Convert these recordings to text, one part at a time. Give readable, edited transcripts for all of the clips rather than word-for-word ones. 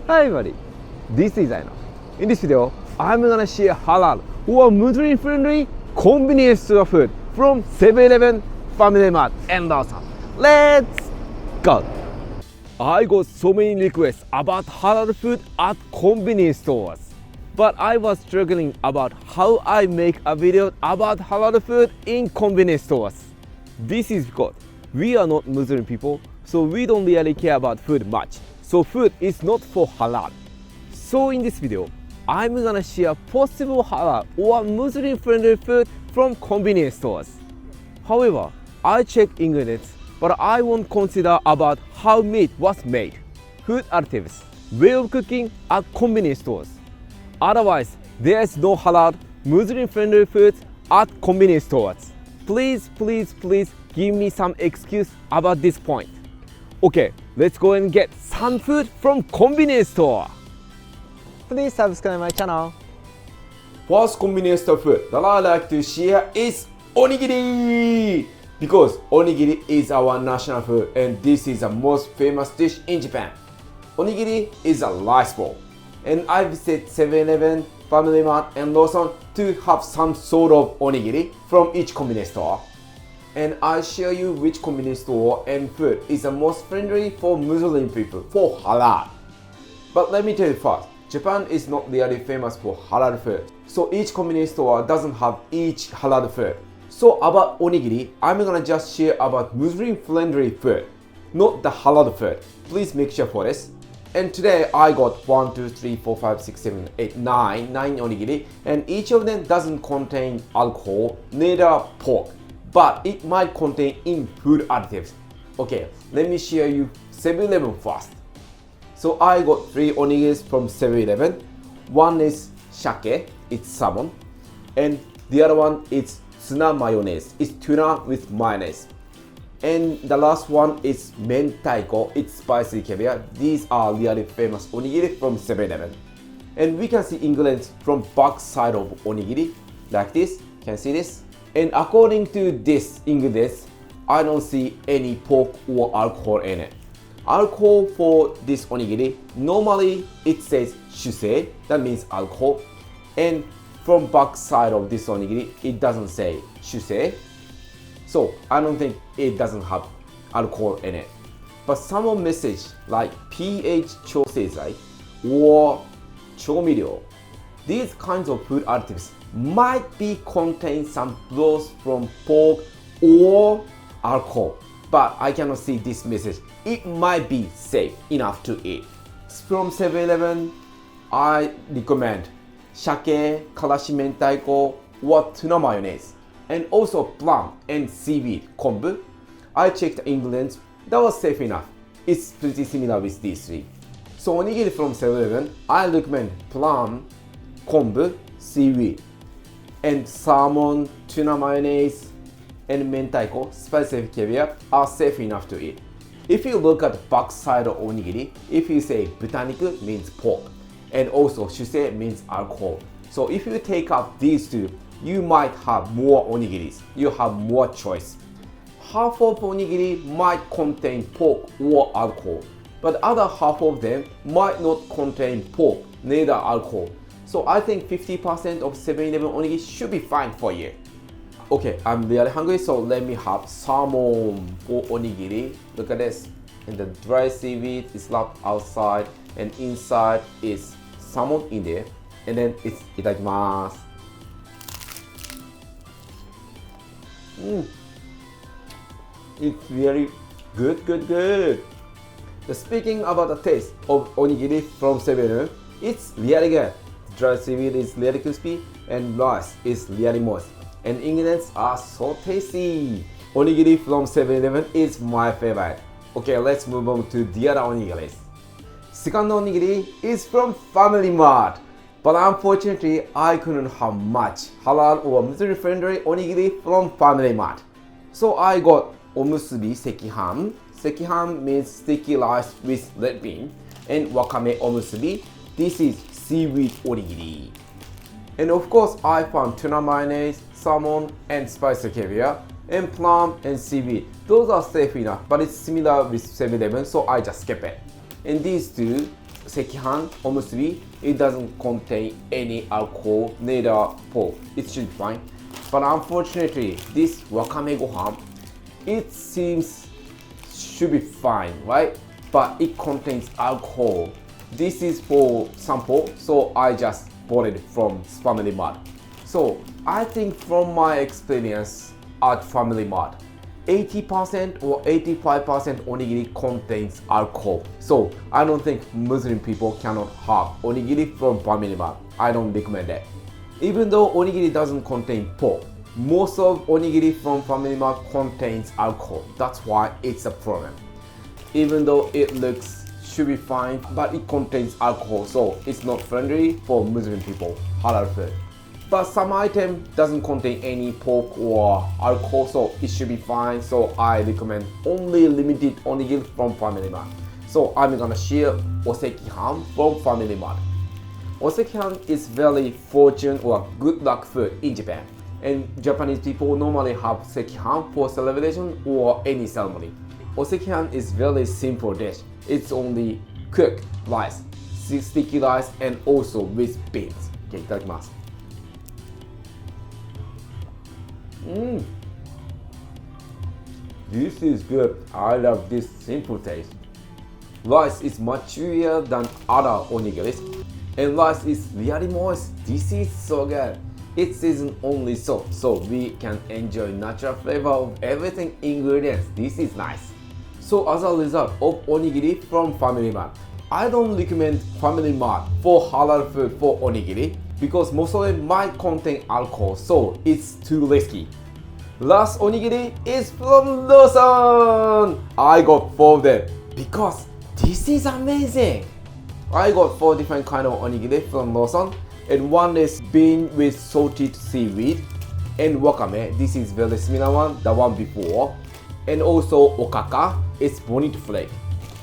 Hi everybody, this is Aino. In this video, I'm gonna share halal or Muslim friendly convenience store food from 7-Eleven, Family Mart and Lawson. Let's go! I got so many requests about halal food at convenience stores. But I was struggling about how I make a video about halal food in convenience stores. This is because we are not Muslim people, so we don't really care about food much. So food is not for halal. So in this video, I'm gonna share possible halal or Muslim friendly food from convenience stores. However, I check ingredients, but I won't consider about how meat was made, food additives, way of cooking at convenience stores. Otherwise, there is no halal Muslim friendly food at convenience stores. Please give me some excuse about this point. Okay, let's go and get some food from convenience store. Please subscribe my channel. First convenience store food that I like to share is Onigiri. Because Onigiri is our national food and this is the most famous dish in Japan. Onigiri is a rice ball. And I visit 7-Eleven, Family Mart and Lawson to have some sort of onigiri from each convenience store. And I'll show you which convenience store and food is the most friendly for Muslim people, for halal. But let me tell you first, Japan is not really famous for halal food. So each convenience store doesn't have each halal food. So about onigiri, I'm gonna just share about Muslim friendly food, not the halal food. Please make sure for this. And today I got 1, 2, 3, 4, 5, 6, 7, 8, 9 onigiri, and each of them doesn't contain alcohol, neither pork, but it might contain in food additives. Okay, let me share you 7-Eleven first. So I got 3 onigiris from 7-Eleven. One is shake, it's salmon, and the other one is tuna mayonnaise, it's tuna with mayonnaise. And the last one is mentaiko, it's spicy caviar. These are really famous onigiri from 7-Eleven. And we can see ingredients from back side of onigiri, like this, can see this? And according to this ingredients, I don't see any pork or alcohol in it. Alcohol for this onigiri, normally it says shusei, that means alcohol. And from back side of this onigiri, it doesn't say shusei. So I don't think it doesn't have alcohol in it. But some message like pH chosezai or chomirio, these kinds of food additives might be contain some loss from pork or alcohol. But I cannot see this message. It might be safe enough to eat. From 7-Eleven, I recommend shake, karashi mentaiko, or tuna mayonnaise. And also plum and seaweed kombu. I checked the ingredients, that was safe enough. It's pretty similar with these three. So onigiri from 7-Eleven, I recommend plum, kombu, seaweed, and salmon, tuna mayonnaise, and mentaiko, spicy caviar are safe enough to eat. If you look at the back side of onigiri, if you say butaniku means pork, and also shusei means alcohol. So if you take out these two, you might have more onigiris. You have more choice. Half of onigiri might contain pork or alcohol, but other half of them might not contain pork, neither alcohol. So I think 50% of 7-Eleven onigiri should be fine for you. Okay, I'm really hungry, so let me have salmon for onigiri. Look at this. And the dry seaweed is wrapped outside, and inside is salmon in there. And then it's itadakimasu. It's really good. Speaking about the taste of onigiri from 7-Eleven, it's really good. Dry seaweed is really crispy and rice is really moist. And ingredients are so tasty. Onigiri from 7-Eleven is my favorite. Okay, let's move on to the other onigiris. Second onigiri is from Family Mart. But unfortunately, I couldn't have much halal or Muslim friendly onigiri from Family Mart. So I got omusubi sekihan. Sekihan means sticky rice with red bean. And wakame omusubi, this is seaweed onigiri. And of course, I found tuna mayonnaise, salmon, and spicy caviar, and plum and seaweed. Those are safe enough, but it's similar with 7-Eleven, so I just skip it. And these two sekihan or musubi, it doesn't contain any alcohol, neither pork. It should be fine. But unfortunately, this wakame gohan, it seems should be fine, right? But it contains alcohol. This is for sample, so I just bought it from Family Mart. So I think from my experience at Family Mart, 80% or 85% onigiri contains alcohol. So I don't think Muslim people cannot have onigiri from Family Mart. I don't recommend it. Even though onigiri doesn't contain pork, most of onigiri from Family Mart contains alcohol. That's why it's a problem. Even though it looks should be fine, but it contains alcohol, so it's not friendly for Muslim people, halal food. But some item doesn't contain any pork or alcohol, so it should be fine. So I recommend only limited onigiri from Family Mart. So I'm gonna share osekihan from Family Mart. Osekihan is very fortune or good luck food in Japan. And Japanese people normally have sekihan for celebration or any ceremony. Osekihan is very simple dish. It's only cooked rice, sticky rice, and also with beans. Okay, いただきます。This is good. I love this simple taste. Rice is much chewier than other onigiris, and rice is really moist. This is so good. It's seasoned only salt, so we can enjoy natural flavor of everything ingredients. This is nice. So as a result of onigiri from Family Mart, I don't recommend Family Mart for halal food for onigiri because most of them might contain alcohol, so it's too risky. Last onigiri is from Lawson. I got 4 of them because this is amazing. I got 4 different kind of onigiri from Lawson, and one is bean with salted seaweed, and wakame. This is very similar one, the one before, and also okaka. It's bonito flake,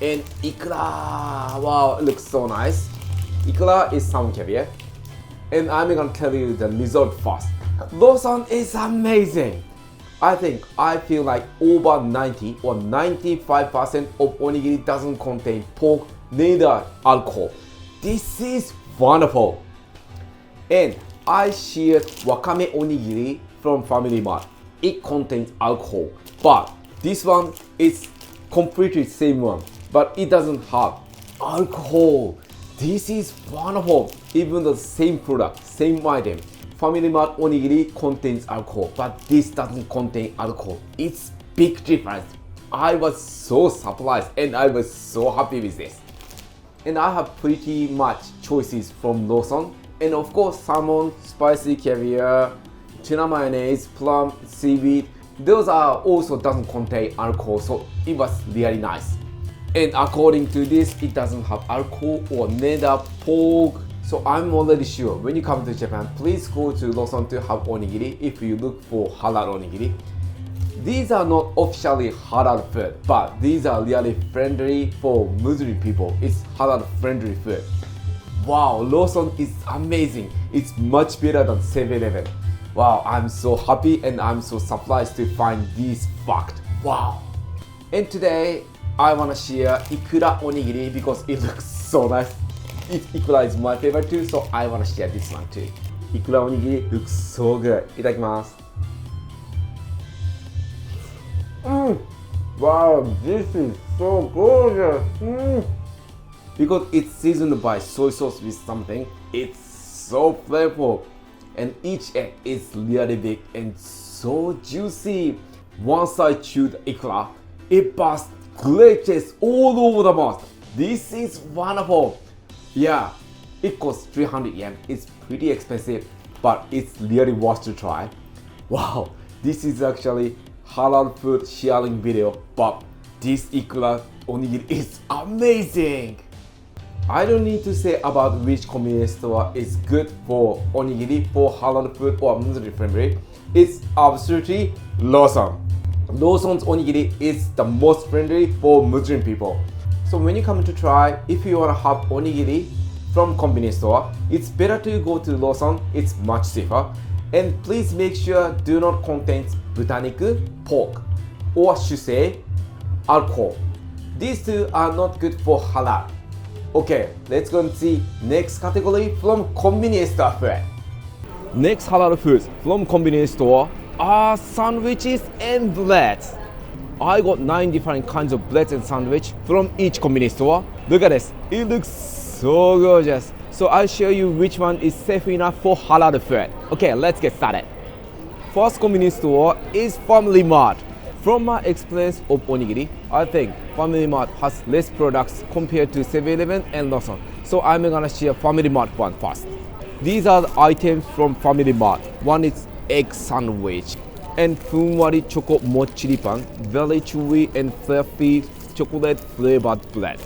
and ikura. Wow, it looks so nice. Ikura is salmon caviar, and I'm gonna tell you the result first. Lawson is amazing. I feel like over 90 or 95% of onigiri doesn't contain pork, neither alcohol. This is wonderful. And I shared wakame onigiri from Family Mart. It contains alcohol, but this one is completely same one, but it doesn't have alcohol. This is wonderful. Even the same product, same item. Family Mart onigiri contains alcohol, but this doesn't contain alcohol. It's big difference. I was so surprised and I was so happy with this. And I have pretty much choices from Lawson. And of course, salmon, spicy caviar, tuna mayonnaise, plum, seaweed. Those are also doesn't contain alcohol, so it was really nice. And according to this, it doesn't have alcohol or neither pork. So I'm already sure when you come to Japan, please go to Lawson to have onigiri if you look for halal onigiri. These are not officially halal food, but these are really friendly for Muslim people. It's halal friendly food. Wow, Lawson is amazing. It's much better than 7-Eleven. Wow, I'm so happy and I'm so surprised to find this fact. Wow. And today, I want to share ikura onigiri because it looks so nice. Ikura is my favorite too, so I want to share this one too. Ikura onigiri looks so good. いただきます。Wow, this is so gorgeous. Because it's seasoned by soy sauce with something, it's so flavorful. And each egg is really big and so juicy. Once I chewed ikura, it burst great taste all over the mouth. This is wonderful. Yeah, it costs 300 yen. It's pretty expensive, but it's really worth to try. Wow, this is actually halal food sharing video, but this ikura onigiri is amazing. I don't need to say about which convenience store is good for onigiri for halal food or Muslim friendly. It's absolutely Lawson. Lawson's onigiri is the most friendly for Muslim people. So when you come to try, if you want to have onigiri from convenience store, it's better to go to Lawson. It's much safer. And please make sure do not contain butaniku, pork, or shusei, alcohol. These two are not good for halal. Okay, let's go and see next category from convenience store food. Next halal foods from convenience store are sandwiches and breads. I got 9 different kinds of breads and sandwich from each convenience store. Look at this, it looks so gorgeous. So I'll show you which one is safe enough for halal food. Okay, let's get started. First convenience store is Family Mart. From my experience of onigiri, I think Family Mart has less products compared to 7-Eleven and Lawson. So I'm gonna share Family Mart one first. These are the items from Family Mart. One is egg sandwich and funwari choco mochiri pan, very chewy and fluffy chocolate flavored bread.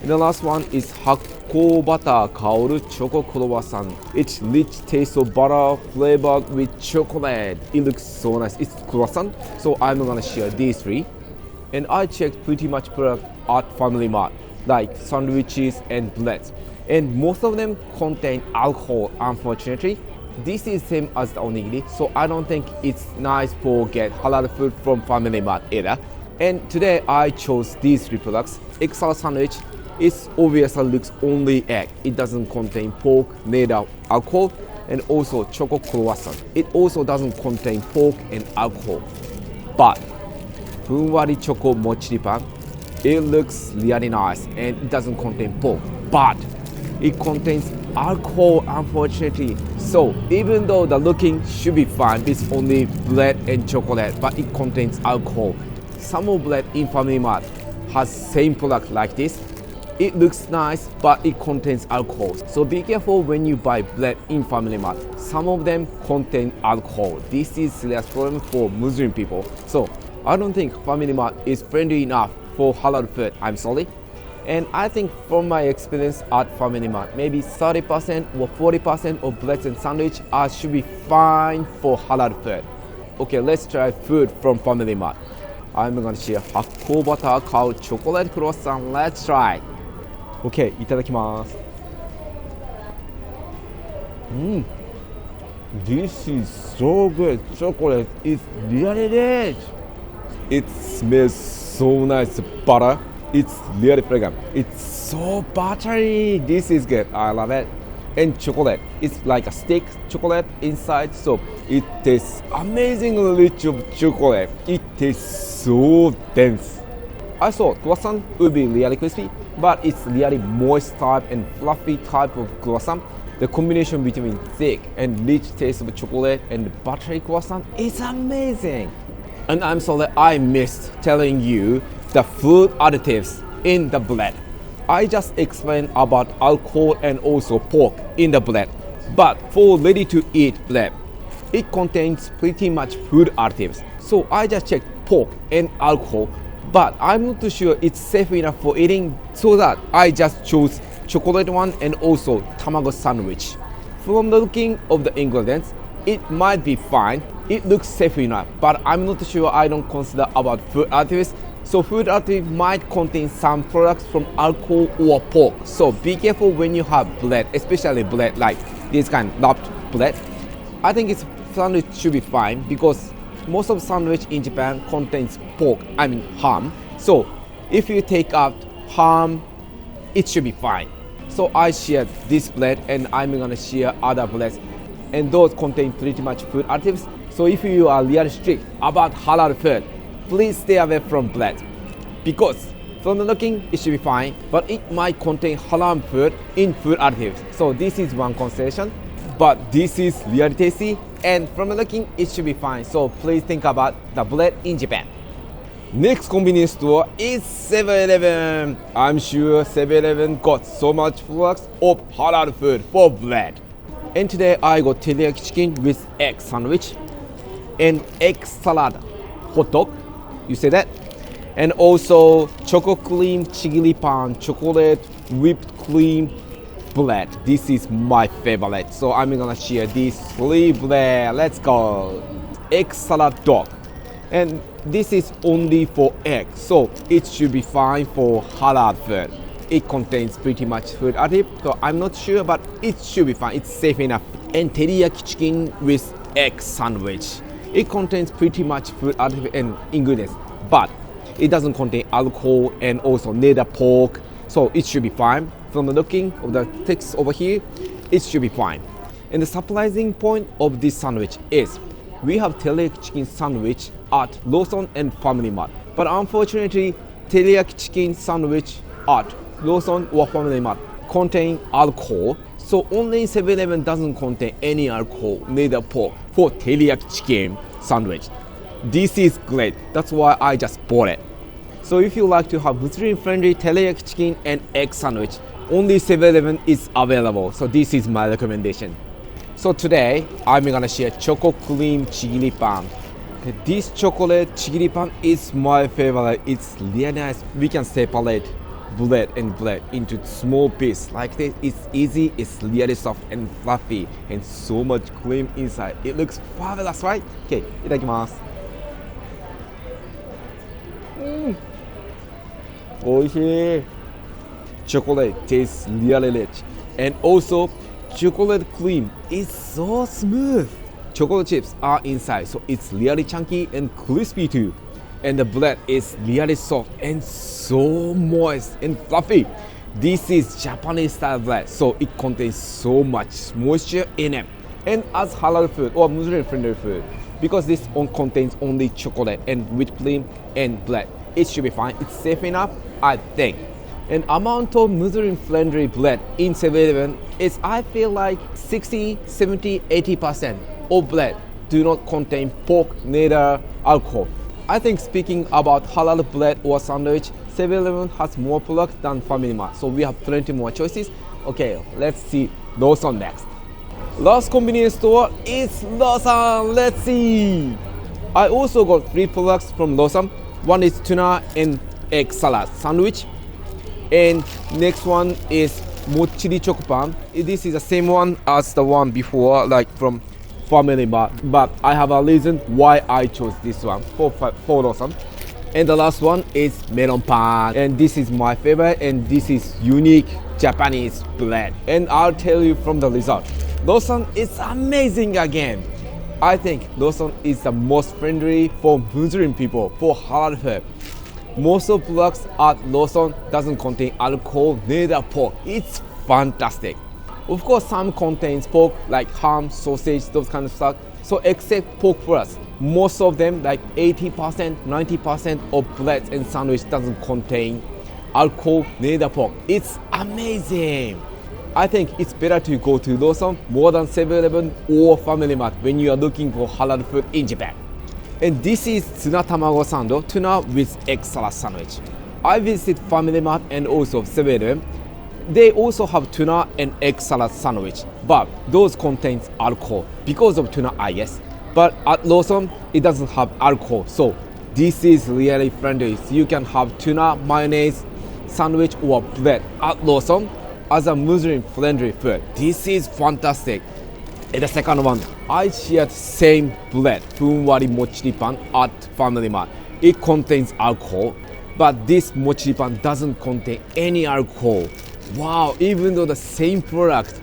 And the last one is hakko butter kaoru choco croissant. It's rich taste of butter flavored with chocolate. It looks so nice. It's croissant, so I'm gonna share these 3. And I checked pretty much product at Family Mart, like sandwiches and breads. And most of them contain alcohol, unfortunately. This is same as the onigiri, so I don't think it's nice for get halal food from Family Mart either. And today I chose these 3 products. Egg salad sandwich. It obviously looks only egg. It doesn't contain pork, neither alcohol, and also choco croissant. It also doesn't contain pork and alcohol. But funwari choco mochiri pan, it looks really nice and it doesn't contain pork. But it contains alcohol, unfortunately. So even though the looking should be fine, it's only bread and chocolate, but it contains alcohol. Some of bread in Family Mart has same product like this. It looks nice, but it contains alcohol. So be careful when you buy bread in Family Mart. Some of them contain alcohol. This is serious problem for Muslim people. So I don't think Family Mart is friendly enough for halal food. I'm sorry. And I think from my experience at Family Mart, maybe 30% or 40% of breads and sandwich should be fine for halal food. Okay, let's try food from Family Mart. I'm gonna share hakko butter cow chocolate croissant. Let's try it. Okay, いただきます。This is so good. Chocolate is really rich. It smells so nice. Butter. It's really fragrant. It's so buttery. This is good. I love it. And chocolate. It's like a stick chocolate inside. So it tastes amazingly rich of chocolate. It tastes so dense. I thought croissant would be really crispy, but it's really moist type and fluffy type of croissant. The combination between thick and rich taste of chocolate and buttery croissant is amazing. And I'm sorry I missed telling you the food additives in the bread. I just explained about alcohol and also pork in the bread. But for ready to eat bread, it contains pretty much food additives. So I just checked pork and alcohol, but I'm not too sure it's safe enough for eating, so that I just chose chocolate one and also tamago sandwich. From the looking of the ingredients, it might be fine. It looks safe enough, but I'm not sure. I don't consider about food additives. So food additive might contain some products from alcohol or pork. So be careful when you have bread, especially bread like this kind of wrapped bread. I think it's sandwich should be fine because most of sandwich in Japan contains pork, ham. So if you take out ham, it should be fine. So I shared this bread and I'm gonna share other breads, and those contain pretty much food additives. So if you are really strict about halal food, please stay away from bread, because from the looking it should be fine, but it might contain halal food in food additives. So this is one consideration, but this is really tasty, and from the looking it should be fine. So please think about the bread in Japan. Next convenience store is 7-Eleven. I'm sure 7-Eleven got so much products of halal food for bread. And today I got teriyaki chicken with egg sandwich and egg salad hot dog. You say that? And also choco cream chili pan chocolate whipped cream bread. This is my favorite. So I'm gonna share these 3 bread. Let's go. Egg salad dog. And this is only for egg, so it should be fine for halal food. It contains pretty much food additive, so I'm not sure, but it should be fine. It's safe enough. And teriyaki chicken with egg sandwich. It contains pretty much food additive and ingredients, but it doesn't contain alcohol and also neither pork, So it should be fine. From the looking of the text over here, it should be fine. And the surprising point of this sandwich is we have teriyaki chicken sandwich at Lawson and Family Mart. But unfortunately, teriyaki chicken sandwich at Lawson or Family Mart contain alcohol. So only 7-Eleven doesn't contain any alcohol, neither pork, for teriyaki chicken sandwich. This is great. That's why I just bought it. So if you like to have Muslim-friendly teriyaki chicken and egg sandwich, only 7-Eleven is available. So this is my recommendation. So today, I'm gonna share choco cream chigiri pan. This chocolate chigiri pan is my favorite. It's really nice. We can separate bread and bread into small pieces like this. It's easy, it's really soft and fluffy, and so much cream inside. It looks fabulous, right? Okay, いただきます。美味しい。Chocolate tastes really rich, and also chocolate cream is so smooth. Chocolate chips are inside, so it's really chunky and crispy too. And the bread is really soft and so moist and fluffy. This is Japanese style bread, so it contains so much moisture in it. And as halal food or Muslim friendly food, because this contains only chocolate and whipped cream and bread, it should be fine. It's safe enough, I think. And amount of Muslim friendly bread in 7-Eleven is, I feel like 60, 70, 80% of bread do not contain pork, neither alcohol. I think speaking about halal bread or sandwich, 7-Eleven has more products than Family Mart, so we have plenty more choices. Okay, let's see Lawson next. Last convenience store is Lawson. Let's see. I also got 3 products from Lawson. One is tuna and egg salad sandwich. And next one is mochiri choco pan. This is the same one as the one before, like from Family Mart. But I have a reason why I chose this one for Lawson. And the last one is melon pan. And this is my favorite, and this is unique Japanese bread. And I'll tell you from the result. Lawson is amazing again. I think Lawson is the most friendly for Muslim people for halal food. Most of products at Lawson doesn't contain alcohol, neither pork. It's fantastic. Of course, some contains pork like ham, sausage, those kind of stuff. So except pork products, most of them, like 80%, 90% of breads and sandwich doesn't contain alcohol, neither pork. It's amazing. I think it's better to go to Lawson more than 7-Eleven or Family Mart when you are looking for halal food in Japan. And this is tuna tamago sando, tuna with egg salad sandwich. I visited Family Mart and also 7-Eleven. They also have tuna and egg salad sandwich, but those contains alcohol because of tuna, I guess. But at Lawson, it doesn't have alcohol, so this is really friendly. So you can have tuna, mayonnaise, sandwich or bread at Lawson as a Muslim friendly food. This is fantastic. And the second one, I shared same bread, funwari mochiri pan at Family Mart. It contains alcohol, but this mochiri pan doesn't contain any alcohol. Wow, even though the same product,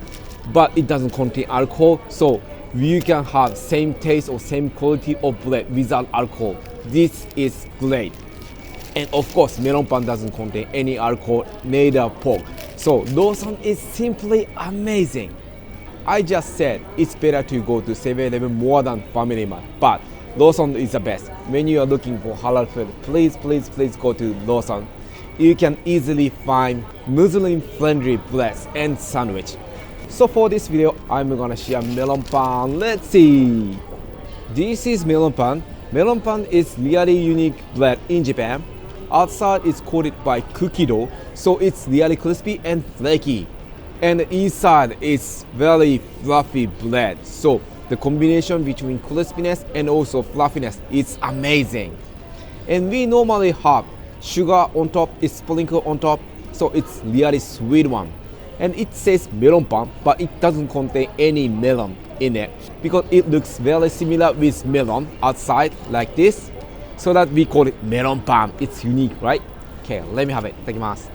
but it doesn't contain alcohol, so you can have same taste or same quality of bread without alcohol. This is great. And of course, melon pan doesn't contain any alcohol, neither pork. So Lawson is simply amazing. I just said it's better to go to 7-Eleven more than Family Mart, but Lawson is the best. When you are looking for halal food, please go to Lawson. You can easily find Muslim-friendly breads and sandwich. So for this video, I'm gonna share melon pan. Let's see. This is melon pan. Melon pan is really unique bread in Japan. Outside is coated by cookie dough, so it's really crispy and flaky. And inside is very fluffy bread. So the combination between crispiness and also fluffiness is amazing. And we normally have sugar on top, it's sprinkled on top, so it's really sweet one. And it says melon pan, but it doesn't contain any melon in it because it looks very similar with melon outside like this. So that we call it melon pan. It's unique, right? Okay, let me have it. いただきます。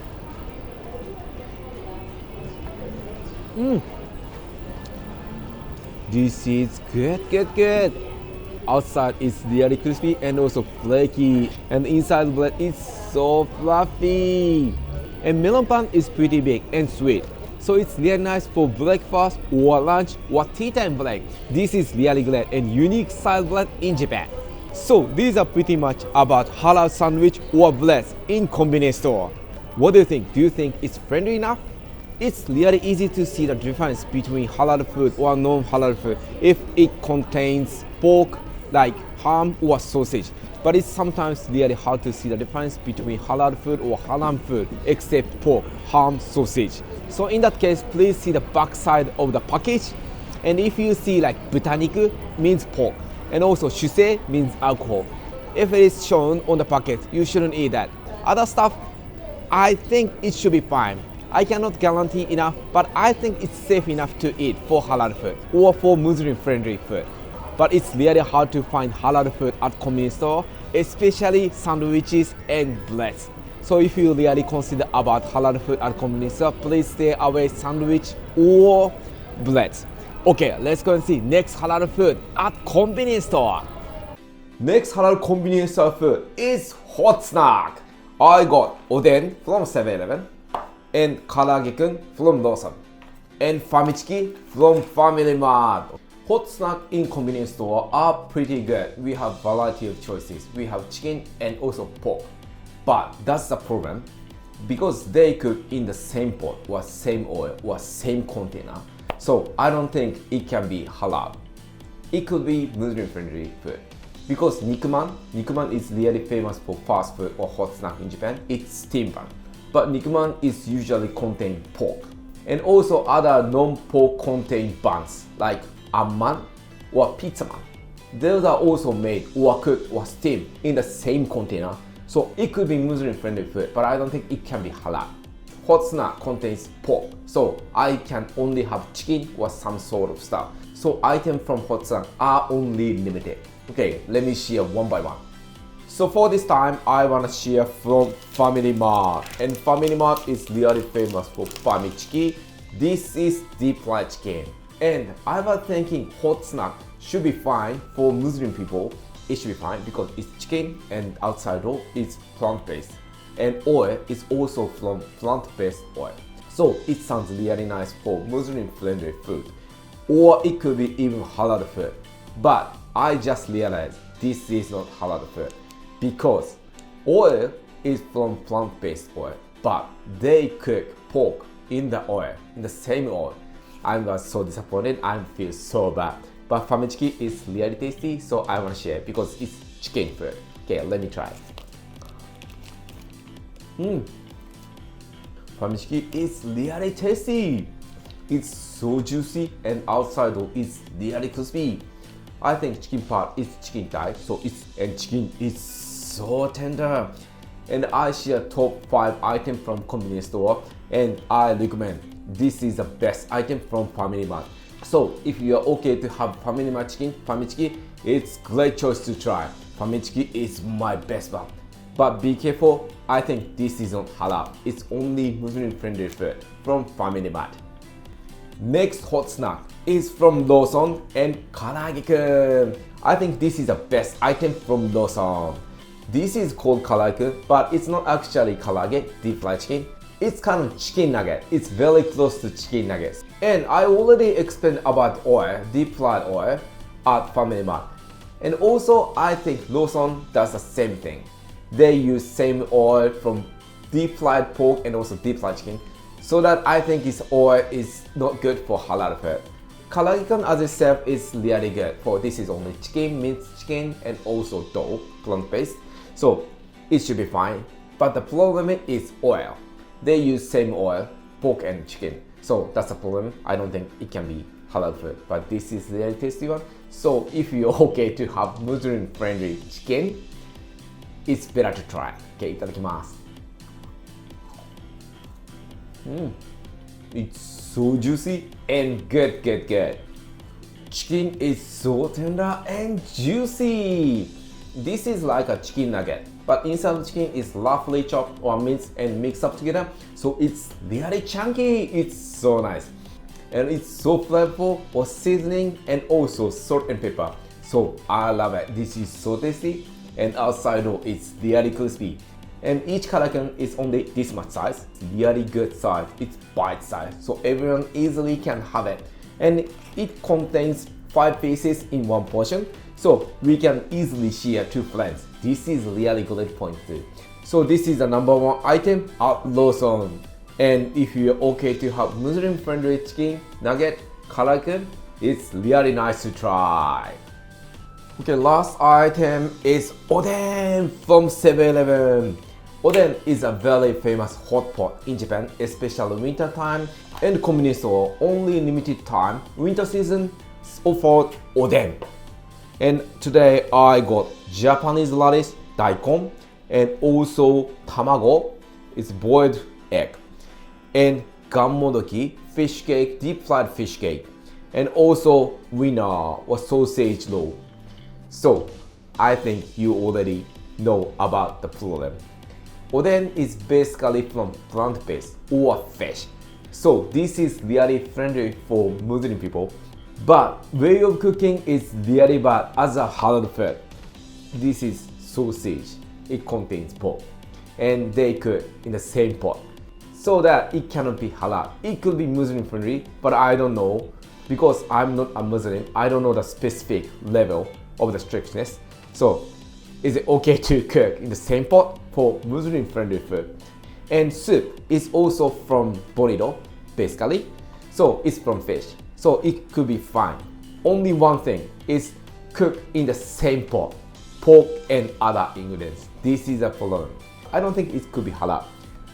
This is good. Outside is really crispy and also flaky, and inside the bread is so fluffy. And melon pan is pretty big and sweet. So it's really nice for breakfast or lunch or tea time break. This is really great and unique style bread in Japan. So these are pretty much about halal sandwich or breads in convenience store. What do you think? Do you think it's friendly enough? It's really easy to see the difference between halal food or non-halal food if it contains pork like ham or sausage. But it's sometimes really hard to see the difference between halal food or haram food except pork, ham, sausage. So in that case, please see the back side of the package. And if you see like butaniku means pork, and also shusei means alcohol. If it is shown on the packet, you shouldn't eat that. Other stuff, I think it should be fine. I cannot guarantee enough, but I think it's safe enough to eat for halal food or for Muslim friendly food. But it's really hard to find halal food at convenience store, especially sandwiches and breads. So if you really consider about halal food at convenience store, please stay away sandwich or breads. Okay, let's go and see next halal food at convenience store. Next halal convenience store food is hot snack. I got oden from 7-Eleven and karaage-kun from Lawson and famichiki from Family Mart. Hot snack in convenience store are pretty good. We have variety of choices. We have chicken and also pork. But that's the problem. Because they cook in the same pot or same oil or same container. So I don't think it can be halal. It could be Muslim friendly food. Because nikuman is really famous for fast food or hot snack in Japan. It's steam pan. But nikuman is usually contain pork. And also other non-pork contained buns like amman or pizza man. Those are also made or cooked or steamed in the same container. So it could be Muslim friendly food, but I don't think it can be halal. Hot snack contains pork, so I can only have chicken or some sort of stuff. So items from hot snack are only limited. Okay, let me share one by one. So for this time, I want to share from Family Mart. And Family Mart is really famous for famichiki. This is deep fried chicken. And I was thinking hot snack should be fine for Muslim people. It should be fine because it's chicken and outside roll is plant-based. And oil is also from plant-based oil. So it sounds really nice for Muslim-friendly food. Or it could be even halal food. But I just realized this is not halal food. Because oil is from plant-based oil. But they cook pork in the oil, in the same oil. I was so disappointed. I feel so bad. But famichiki is really tasty, so I want to share because it's chicken food. Okay, let me try. Famichiki is really tasty. It's so juicy and outside is really crispy. I think chicken part is chicken thigh, so chicken is so tender. And I share top 5 items from convenience store, and I recommend this is the best item from Family Mart. So if you are okay to have Family Mart chicken, famichiki, it's great choice to try. Famichiki is my best one. But be careful, I think this isn't halal. It's only Muslim friendly food from Family Mart. Next hot snack is from Lawson and karaage-kun. I think this is the best item from Lawson. This is called karaage, but it's not actually karaage, deep fried chicken. It's kind of chicken nugget. It's very close to chicken nuggets. And I already explained about oil, deep fried oil at Family Mart. And also I think Lawson does the same thing. They use same oil from deep fried pork and also deep fried chicken. So that I think this oil is not good for halal food. Karaage-kun as itself is really good. For this is only chicken, minced chicken and also dough, plant-based. So it should be fine. But the problem is oil. They use same oil, pork and chicken. So that's the problem. I don't think it can be halal food. But this is really tasty one. So if you're okay to have Muslim friendly chicken, it's better to try. Okay, itadakimasu. It's so juicy and good. Chicken is so tender and juicy. This is like a chicken nugget, but inside the chicken is roughly chopped or minced and mixed up together. So it's really chunky. It's so nice. And it's so flavorful for seasoning and also salt and pepper. So I love it. This is so tasty and outside though it's really crispy. And each karaken is only this much size. It's really good size. It's bite size, so everyone easily can have it. And it contains 5 pieces in one portion, so we can easily share 2 friends. This is really good point too. So this is the number 1 item at Lawson. And if you're okay to have Muslim friendly chicken nugget karaken, it's really nice to try. Okay, last item is oden from 7-Eleven. Oden is a very famous hot pot in Japan, especially winter time, and convenience store only limited time winter season offered oden. And today I got Japanese radish, daikon, and also tamago, it's boiled egg, and gammodoki, fish cake, deep fried fish cake, and also winner or sausage roll. So I think you already know about the problem. Oden is basically from plant-based or fish. So this is really friendly for Muslim people. But way of cooking is really bad as a halal food. This is sausage. It contains pork. And they cook in the same pot. So that it cannot be halal. It could be Muslim friendly, but I don't know. Because I'm not a Muslim, I don't know the specific level of the strictness. So is it okay to cook in the same pot for Muslim friendly food? And soup is also from bonito, basically. So it's from fish. So it could be fine. Only one thing is cook in the same pot, pork and other ingredients. This is a problem. I don't think it could be halal,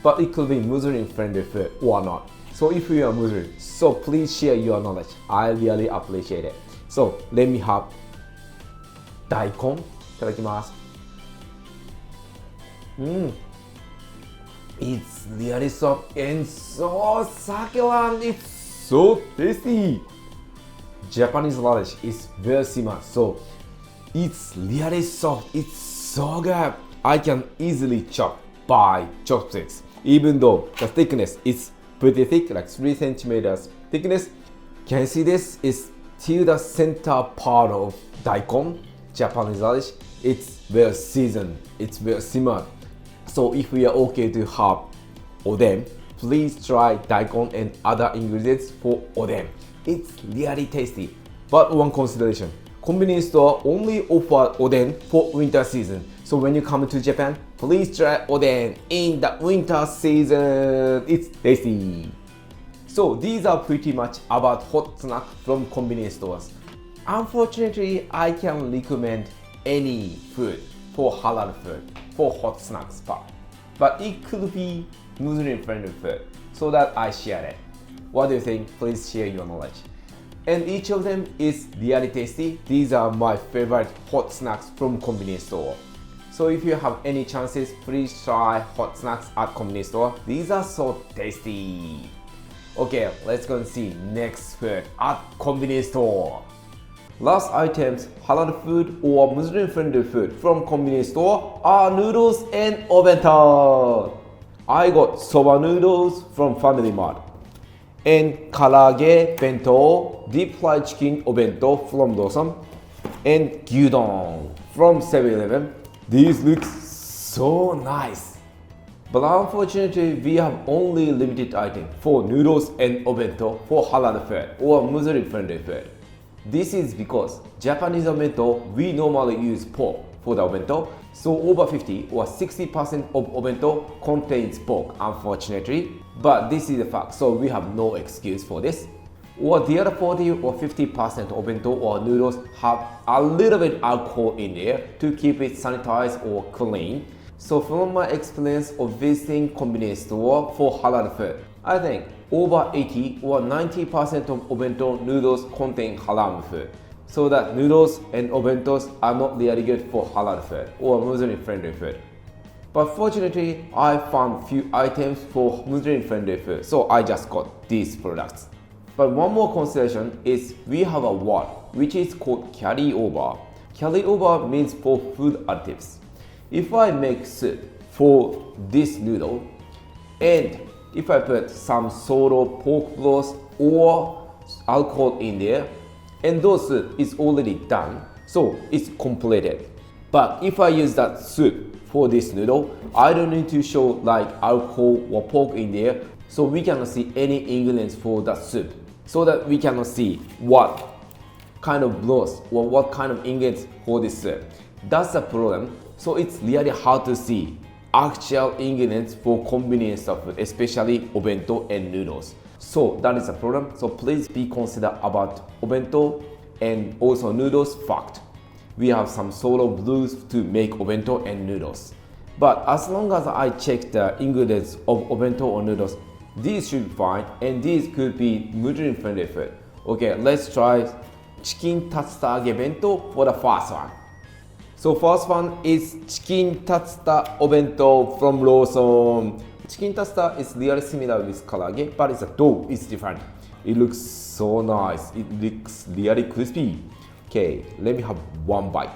but it could be Muslim friendly food or not. So if you are Muslim, so please share your knowledge. I really appreciate it. So let me have daikon. Itadakimasu. It's really soft and so succulent. It's so tasty. Japanese radish is very similar, so it's really soft. It's so good. I can easily chop by chopsticks, even though the thickness is pretty thick, like 3 centimeters thickness. Can you see this? It's till the center part of daikon, Japanese radish. It's well seasoned. It's well simmered. So if we are okay to have oden, please try daikon and other ingredients for oden. It's really tasty. But one consideration, convenience store only offer oden for winter season. So when you come to Japan, please try oden in the winter season. It's tasty. So these are pretty much about hot snack from convenience stores. Unfortunately, I can recommend any food for halal food for hot snacks part. But it could be Muslim friendly food, so that I share it. What do you think? Please share your knowledge. And each of them is really tasty. These are my favorite hot snacks from convenience store. So if you have any chances, please try hot snacks at convenience store. These are so tasty. Okay, let's go and see next food at convenience store. Last items, halal food or Muslim friendly food from convenience store are noodles and obento. I got soba noodles from Family Mart and karage bento, deep fried chicken obento from Lawson, and gyudon from 7-Eleven. These look so nice. But unfortunately, we have only limited item for noodles and obento for halal food or Muslim friendly food. This is because Japanese obento, we normally use pork for the obento, so over 50 or 60% of obento contains pork, unfortunately. But this is a fact, so we have no excuse for this. Or the other 40 or 50% obento or noodles have a little bit alcohol in there to keep it sanitized or clean. So from my experience of visiting convenience store for halal food, I think over 80 or 90% of obento noodles contain halal food. So that noodles and obentos are not really good for halal food or Muslim friendly food. But fortunately, I found few items for Muslim friendly food, so I just got these products. But one more consideration is we have a word which is called carryover. Carryover means for food additives. If I make soup for this noodle and if I put some sort of pork broth or alcohol in there, and those soup is already done, so it's completed. But if I use that soup for this noodle, I don't need to show like alcohol or pork in there, so we cannot see any ingredients for that soup, so that we cannot see what kind of broth or what kind of ingredients for this soup. That's the problem. So it's really hard to see actual ingredients for convenience stuff, especially Bento and noodles. So that is a problem. So please be considerate about Bento and also noodles fact. We have some sort of rules to make Bento and noodles. But as long as I check the ingredients of Bento or noodles, these should be fine and these could be nutrient friendly food. Okay, let's try chicken tatsutage bento for the first one. So first one is chicken tatsuta obento from Lawson. Chicken tatsuta is really similar with karaage, but it's a dough is different. It looks so nice. It looks really crispy. Okay, let me have one bite.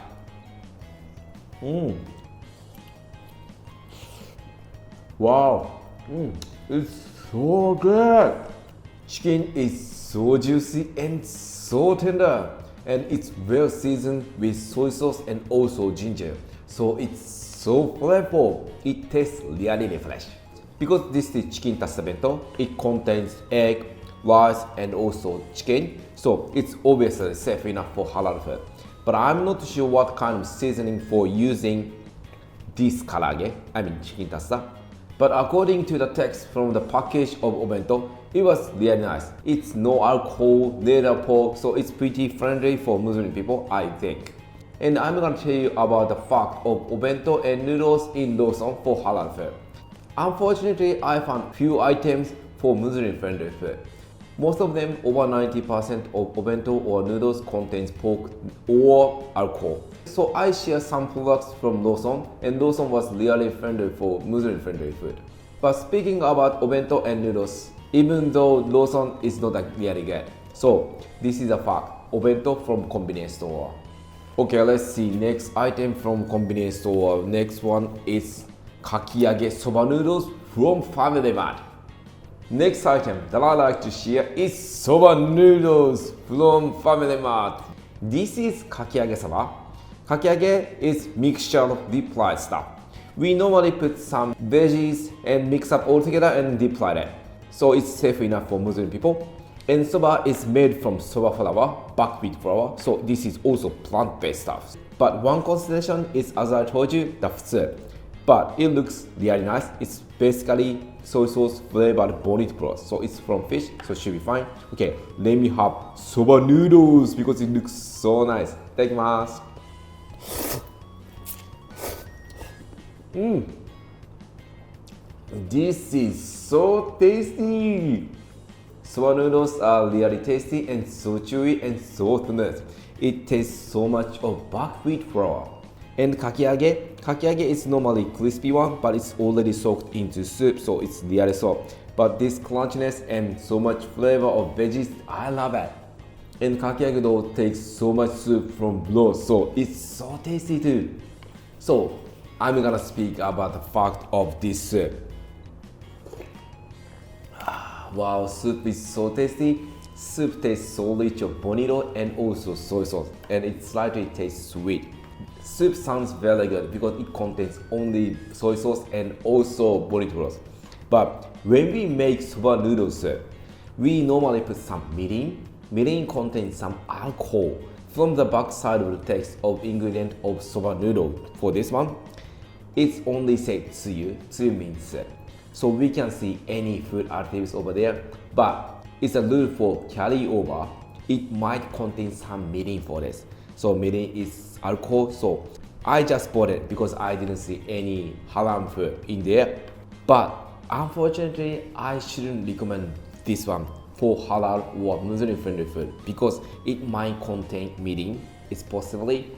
Wow, it's so good. Chicken is so juicy and so tender, and it's well seasoned with soy sauce and also ginger. So it's so flavorful. It tastes really fresh. Because this is chicken tatsuta bento, it contains egg, rice, and also chicken. So it's obviously safe enough for halal food. But I'm not sure what kind of seasoning for using this karaage, I mean chicken tatsuta. But according to the text from the package of Bento, it was really nice. It's no alcohol, neither pork, so it's pretty friendly for Muslim people, I think. And I'm gonna tell you about the fact of Bento and noodles in Lawson for halal food. Unfortunately, I found few items for Muslim friendly food. Most of them, over 90% of Bento or noodles contains pork or alcohol. So I share some products from Lawson, and Lawson was really friendly for Muslim friendly food. But speaking about Bento and noodles, even though Lawson is not really good. So this is a fact, Bento from convenience store. Okay, let's see next item from convenience store. Next one is kakiage soba noodles from Family Mart. Next item that I like to share is soba noodles from Family Mart. This is kakiage soba. Kakiage is mixture of deep fried stuff. We normally put some veggies and mix up all together and deep fry it. So it's safe enough for Muslim people. And soba is made from soba flour, buckwheat flour. So this is also plant-based stuff. But one consideration is, as I told you, the soup. But it looks really nice. It's basically soy sauce flavored bonito broth. So it's from fish, so it should be fine. Okay, let me have soba noodles because it looks so nice. Itadakimasu. This is so tasty. Soba noodles are really tasty and so chewy and so smooth. It tastes so much of buckwheat flour. And kakiage is normally crispy one, but it's already soaked into soup, so it's really soft. But this crunchiness and so much flavor of veggies, I love it. And kakiage dough takes so much soup from broth, so it's so tasty too. So I'm gonna speak about the fact of this soup. Wow, soup is so tasty. Soup tastes so rich of bonito and also soy sauce, and it slightly tastes sweet. Soup sounds very good because it contains only soy sauce and also bonito broth. But when we make soba noodle soup, we normally put some mirin. Mirin contains some alcohol. From the back side of the text of ingredient of soba noodle for this one, it's only said tsuyu. Tsuyu means soup. So we can see any food additives over there, but it's a rule for carryover. It might contain some mirin for this. So mirin is alcohol, so I just bought it because I didn't see any halal food in there. But unfortunately, I shouldn't recommend this one for halal or Muslim friendly food because it might contain mirin. It's possibly.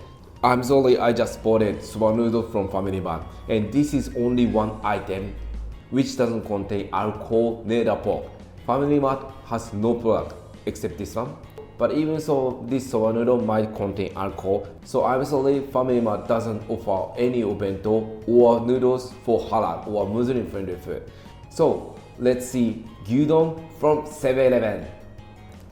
I'm sorry, I just bought it soba noodle from Family Mart, and this is only one item which doesn't contain alcohol neither pork. Family Mart has no product except this one. But even so, this soba noodle might contain alcohol. So I'm sorry, Family Mart doesn't offer any bento or noodles for halal or Muslim friendly food. So let's see gyudon from 7-Eleven.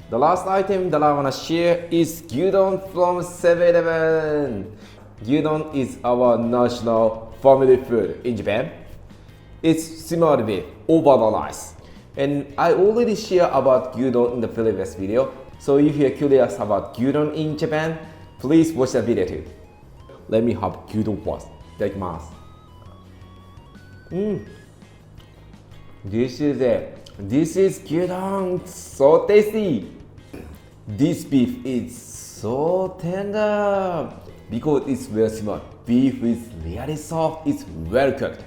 The last item that I wanna share is gyudon from 7-Eleven. Gyudon is our national family food in Japan. It's simmered with over the rice. And I already shared about gyudon in the previous video. So if you're curious about gyudon in Japan, please watch the video too. Let me have gyudon first. Itadakimasu. This is it. This is gyudon. So tasty. This beef is so tender because it's well simmered. Beef is really soft. It's well cooked.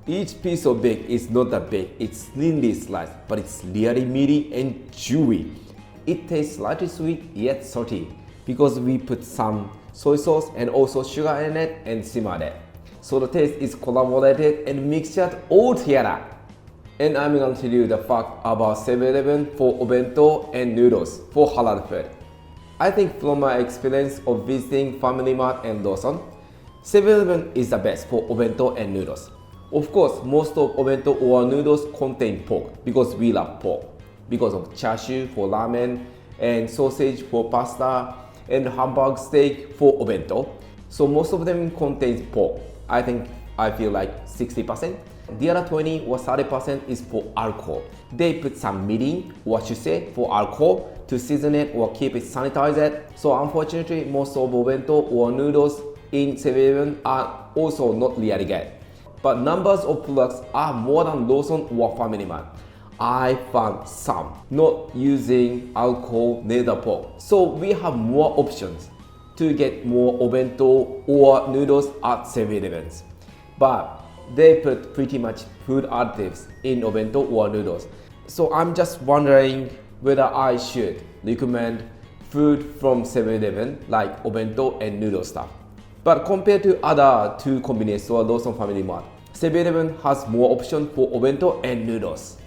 Each piece of beef is not that big. It's thinly sliced, but it's really meaty and chewy. It tastes slightly sweet yet salty because we put some soy sauce and also sugar in it and simmered it. So the taste is collaborated and mixtured all together. And I'm going to tell you the fact about 7-Eleven for Bento and Noodles for halal food. I think from my experience of visiting Family Mart and Lawson, 7-Eleven is the best for Bento and Noodles. Of course, most of Bento or noodles contain pork because we love pork. Because of chashu for ramen and sausage for pasta and hamburg steak for Bento. So most of them contains pork. I feel like 60%. The other 20 or 30% is for alcohol. They put some mirin, what you say, for alcohol to season it or keep it sanitized. So unfortunately, most of Bento or noodles in 7-Eleven are also not really good. But numbers of products are more than Lawson or Family Mart. I found some not using alcohol neither pork. So we have more options to get more Bento or noodles at 7-Elevens. But they put pretty much food additives in Bento or noodles. So I'm just wondering whether I should recommend food from 7-Eleven like Bento and noodle stuff. But compared to other two convenience stores, Lawson Family Mart, 7-Eleven has more options for Bento and noodles.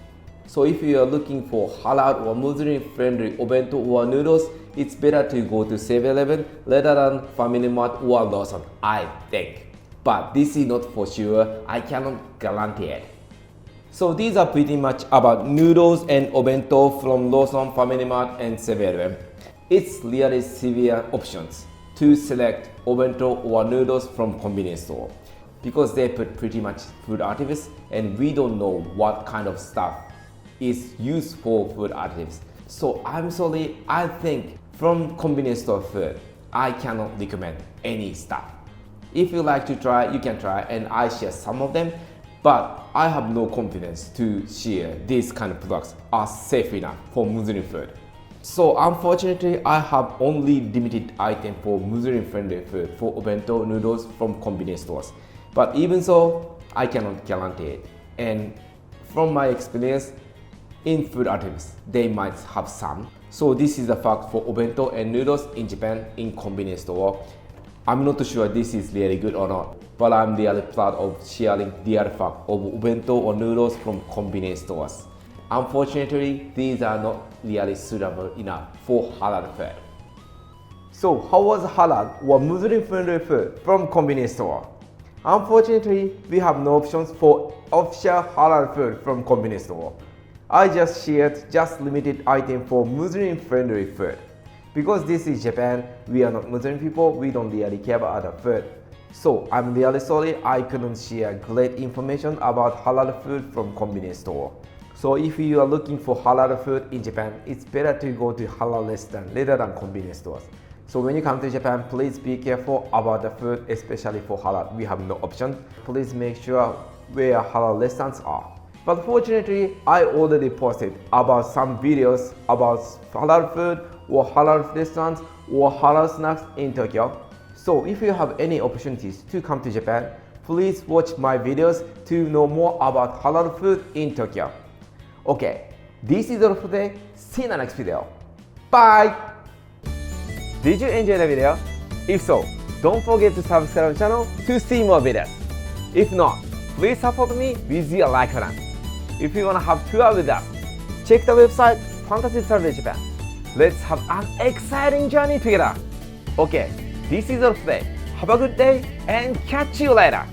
So if you are looking for halal or Muslim friendly Bento or noodles, it's better to go to 7-Eleven rather than Family Mart or Lawson, I think. But this is not for sure, I cannot guarantee it. So these are pretty much about noodles and Bento from Lawson, Family Mart and 7-Eleven. It's really severe options to select Bento or noodles from convenience store because they put pretty much food additives and we don't know what kind of stuff is used for food additives. So I'm sorry, I think from convenience store food, I cannot recommend any stuff. If you like to try, you can try and I share some of them, but I have no confidence to share these kind of products are safe enough for Muslim food. So unfortunately, I have only limited item for Muslim friendly food for Bento noodles from convenience stores. But even so, I cannot guarantee it. And from my experience, in food additives, they might have some. So this is the fact for Bento and noodles in Japan in convenience store. I'm not sure this is really good or not, but I'm really proud of sharing the other fact of Bento or noodles from convenience stores. Unfortunately, these are not really suitable enough for halal food. So how was halal or Muslim friendly food from convenience store? Unfortunately, we have no options for official halal food from convenience store. I just shared just limited item for Muslim friendly food. Because this is Japan, we are not Muslim people, we don't really care about other food. So I'm really sorry I couldn't share great information about halal food from convenience store. So if you are looking for halal food in Japan, it's better to go to halal restaurant rather than convenience stores. So when you come to Japan, please be careful about the food, especially for halal. We have no option. Please make sure where halal restaurants are. But fortunately, I already posted about some videos about halal food or halal restaurants or halal snacks in Tokyo. So if you have any opportunities to come to Japan, please watch my videos to know more about halal food in Tokyo. Okay, this is all for today. See you in the next video. Bye! Did you enjoy the video? If so, don't forget to subscribe to the channel to see more videos. If not, please support me with your like button. If you want to have tour with us, check the website Fantasy Travel Japan. Let's have an exciting journey together. Okay, this is all for today. Have a good day and catch you later.